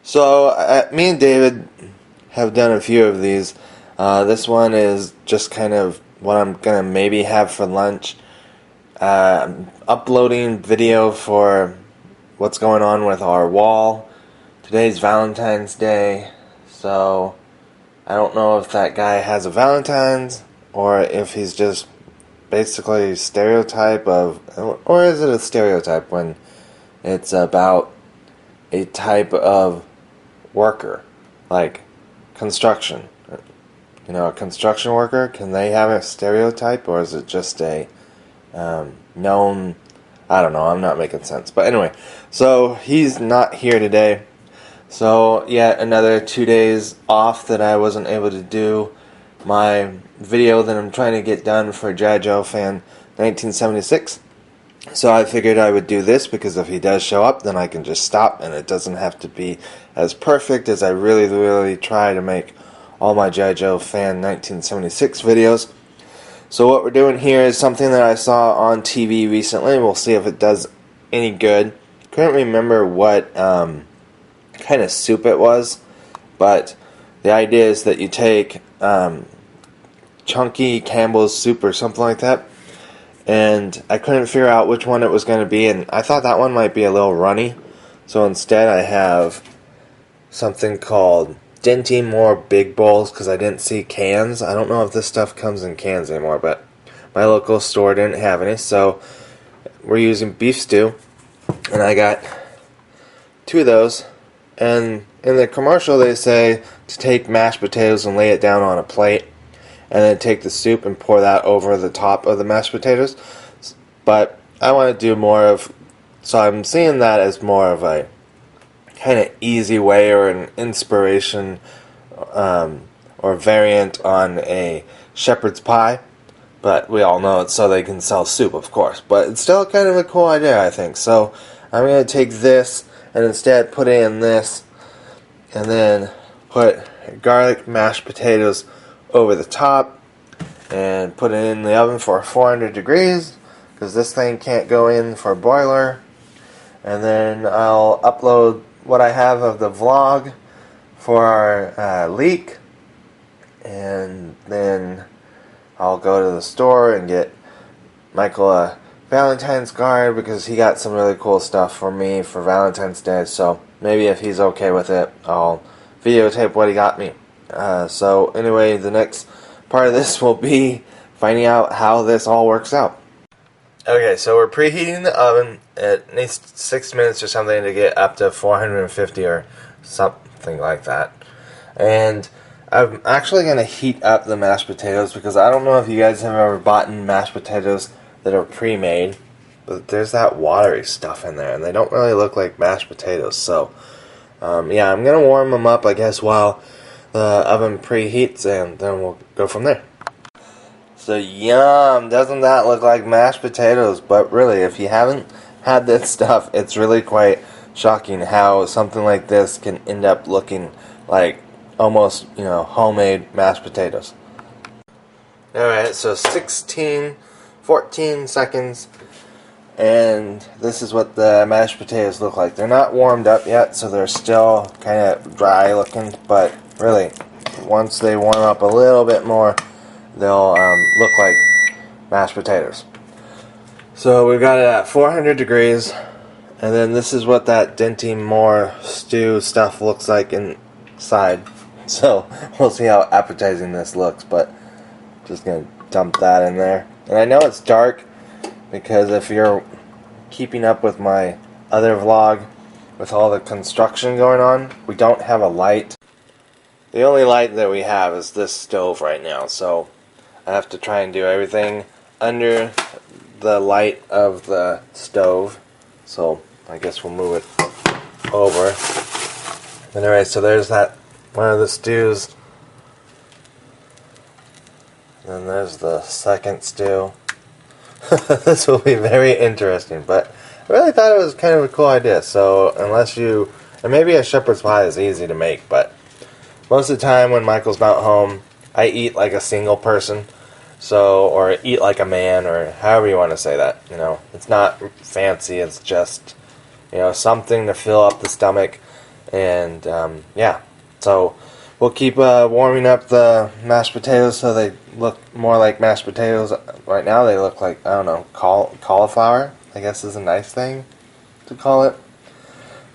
So, me and David have done a few of these. This one is just kind of what I'm gonna maybe have for lunch. Uploading video for what's going on with our wall. Today's Valentine's Day, so I don't know if that guy has a Valentine's or if he's just basically a stereotype of, or is it a stereotype when it's about a type of worker, like construction. You know, a construction worker, can they have a stereotype, or is it just a known, I don't know, I'm not making sense. But anyway, so he's not here today. So yet another 2 days off that I wasn't able to do my video that I'm trying to get done for G.I. Joe fan 1976. So I figured I would do this because if he does show up, then I can just stop and it doesn't have to be as perfect as I really try to make all my G.I. Joe fan 1976 videos. So what we're doing here is something that I saw on TV recently. We'll see if it does any good. Couldn't remember what kind of soup it was, but the idea is that you take chunky Campbell's soup or something like that, and I couldn't figure out which one it was going to be, and I thought that one might be a little runny, so instead I have something called Dinty Moore Big Bowls, because I didn't see cans. I don't know if this stuff comes in cans anymore, but my local store didn't have any, so we're using beef stew, and I got 2 of those, and in the commercial they say to take mashed potatoes and lay it down on a plate, and then take the soup and pour that over the top of the mashed potatoes. But I want to do more of, so I'm seeing that as more of a kind of easy way or an inspiration or variant on a shepherd's pie. But we all know it's so they can sell soup, of course. But it's still kind of a cool idea, I think. So I'm going to take this and instead put in this, and then put garlic mashed potatoes over the top and put it in the oven for 400 degrees because this thing can't go in for a boiler. And then I'll upload what I have of the vlog for our leak, and then I'll go to the store and get Michael a Valentine's card because he got some really cool stuff for me for Valentine's Day, so maybe if he's okay with it, I'll videotape what he got me. So anyway, the next part of this will be finding out how this all works out. Okay, so we're preheating the oven. It needs 6 minutes or something to get up to 450 or something like that. And I'm actually going to heat up the mashed potatoes because I don't know if you guys have ever bought mashed potatoes that are pre-made, but there's that watery stuff in there and they don't really look like mashed potatoes. So yeah, I'm going to warm them up, I guess, while the oven preheats, and then we'll go from there. So yum, doesn't that look like mashed potatoes? But really, if you haven't had this stuff, it's really quite shocking how something like this can end up looking like almost, you know, homemade mashed potatoes. Alright, so 14 seconds, and this is what the mashed potatoes look like. They're not warmed up yet, so they're still kind of dry looking, but really, once they warm up a little bit more, they'll look like mashed potatoes. So we've got it at 400 degrees, and then this is what that Dinty Moore stew stuff looks like inside. So we'll see how appetizing this looks, but just gonna dump that in there. And I know it's dark because if you're keeping up with my other vlog with all the construction going on, we don't have a light. The only light that we have is this stove right now, so I have to try and do everything under the light of the stove. So I guess we'll move it over. Anyway, so there's that one of the stews. And there's the second stew. This will be very interesting, but I really thought it was kind of a cool idea. So unless you, and maybe a shepherd's pie is easy to make, but most of the time when Michael's not home, I eat like a single person. So, or eat like a man, or however you want to say that, you know. It's not fancy, it's just, you know, something to fill up the stomach And yeah, so we'll keep warming up the mashed potatoes so they look more like mashed potatoes. Right now they look like, I don't know, cauliflower, I guess is a nice thing to call it.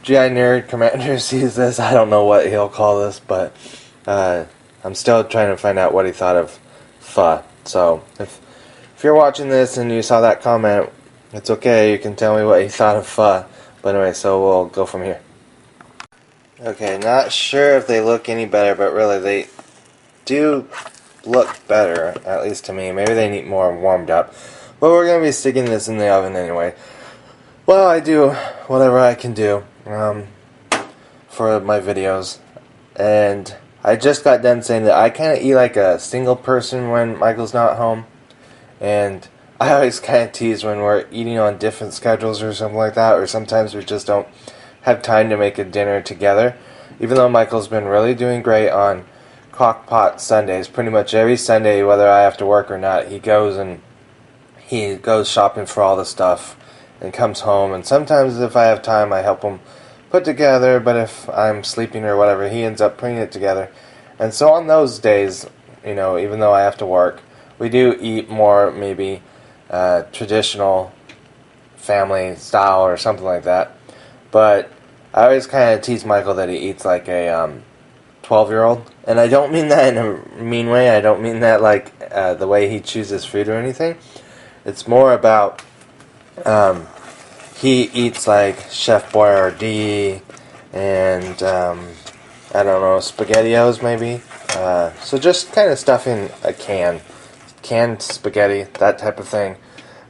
GI Nerd Commander sees this. I don't know what he'll call this, but I'm still trying to find out what he thought of pho. So if you're watching this and you saw that comment, it's okay. You can tell me what you thought of pho. But anyway, so we'll go from here. Okay, not sure if they look any better, but really they do look better, at least to me. Maybe they need more warmed up. But we're going to be sticking this in the oven anyway. Well, I do whatever I can do for my videos. And I just got done saying that I kind of eat like a single person when Michael's not home. And I always kind of tease when we're eating on different schedules or something like that. Or sometimes we just don't have time to make a dinner together. Even though Michael's been really doing great on Crock-Pot Sundays. Pretty much every Sunday, whether I have to work or not, he goes shopping for all the stuff and comes home. And sometimes if I have time, I help him put together. But if I'm sleeping or whatever, he ends up putting it together. And so on those days, you know, even though I have to work, we do eat more maybe traditional family style or something like that. But I always kind of tease Michael that he eats like a 12-year-old. And I don't mean that in a mean way. I don't mean that like the way he chooses food or anything. It's more about he eats like Chef Boyardee and I don't know, SpaghettiOs maybe. So just kind of stuff in a canned spaghetti, that type of thing.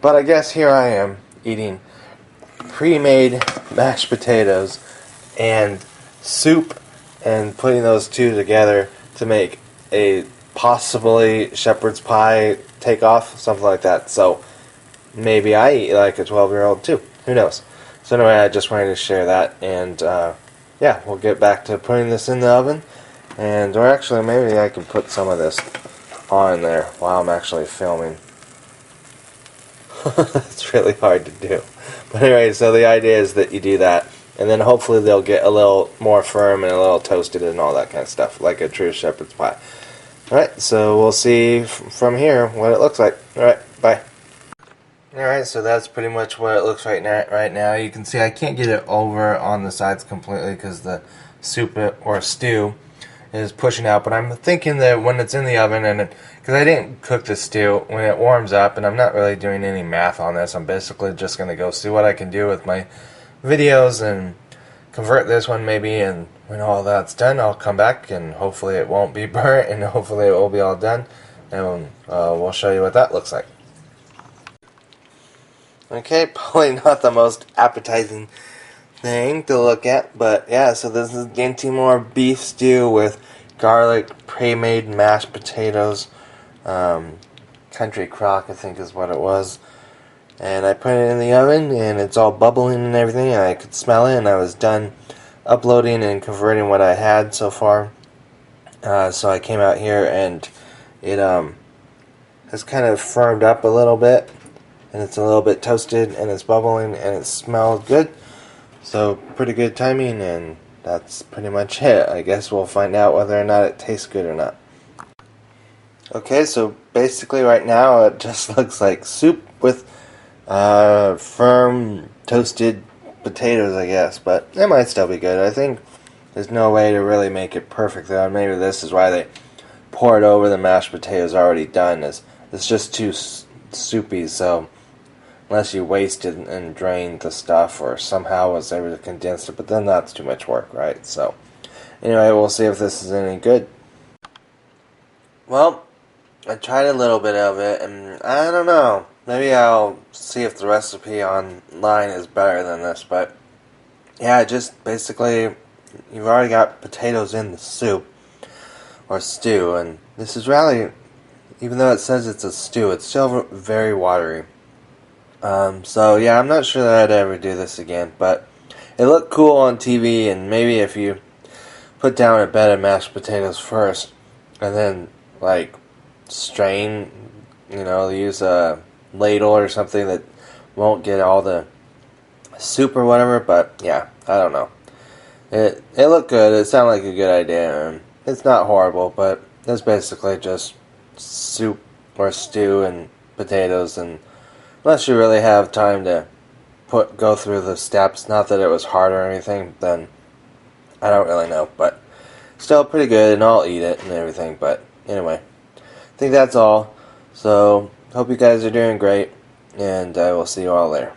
But I guess here I am eating pre-made mashed potatoes and soup and putting those two together to make a possibly shepherd's pie takeoff, something like that. So maybe I eat like a 12-year-old too. Who knows? So anyway, I just wanted to share that, and yeah, we'll get back to putting this in the oven. Or actually, maybe I can put some of this on there while I'm actually filming. It's really hard to do. But anyway, so the idea is that you do that, and then hopefully they'll get a little more firm and a little toasted and all that kind of stuff, like a true shepherd's pie. Alright, so we'll see from here what it looks like. Alright, bye. Alright, so that's pretty much what it looks right now. You can see I can't get it over on the sides completely because the soup or stew is pushing out, but I'm thinking that when it's in the oven, and because I didn't cook the stew, when it warms up, and I'm not really doing any math on this, I'm basically just going to go see what I can do with my videos and convert this one maybe, and when all that's done, I'll come back, and hopefully it won't be burnt, and hopefully it will be all done, and we'll show you what that looks like. Okay, probably not the most appetizing thing to look at, but yeah, so this is Gentimore beef stew with garlic, pre-made mashed potatoes, country crock I think is what it was, and I put it in the oven and it's all bubbling and everything, and I could smell it, and I was done uploading and converting what I had so far, so I came out here and it has kind of firmed up a little bit, and it's a little bit toasted and it's bubbling and it smelled good. So pretty good timing, and that's pretty much it. I guess we'll find out whether or not it tastes good or not. Okay, so basically right now it just looks like soup with firm toasted potatoes, I guess, but it might still be good. I think there's no way to really make it perfect though. Maybe this is why they pour it over the mashed potatoes already done. It's just too soupy, so unless you wasted and drained the stuff or somehow was able to condense it, but then that's too much work, right? So anyway, we'll see if this is any good. Well, I tried a little bit of it, and I don't know, maybe I'll see if the recipe online is better than this, but yeah, just basically you've already got potatoes in the soup or stew, and this is really, even though it says it's a stew, it's still very watery. So yeah, I'm not sure that I'd ever do this again, but it looked cool on TV, and maybe if you put down a bed of mashed potatoes first, and then like strain, use a ladle or something that won't get all the soup or whatever, but yeah, I don't know. It looked good. It sounded like a good idea. And it's not horrible, but it's basically just soup or stew and potatoes. And unless you really have time to go through the steps, not that it was hard or anything, then I don't really know. But still pretty good, and I'll eat it and everything. But anyway, I think that's all. So hope you guys are doing great, and I will see you all later.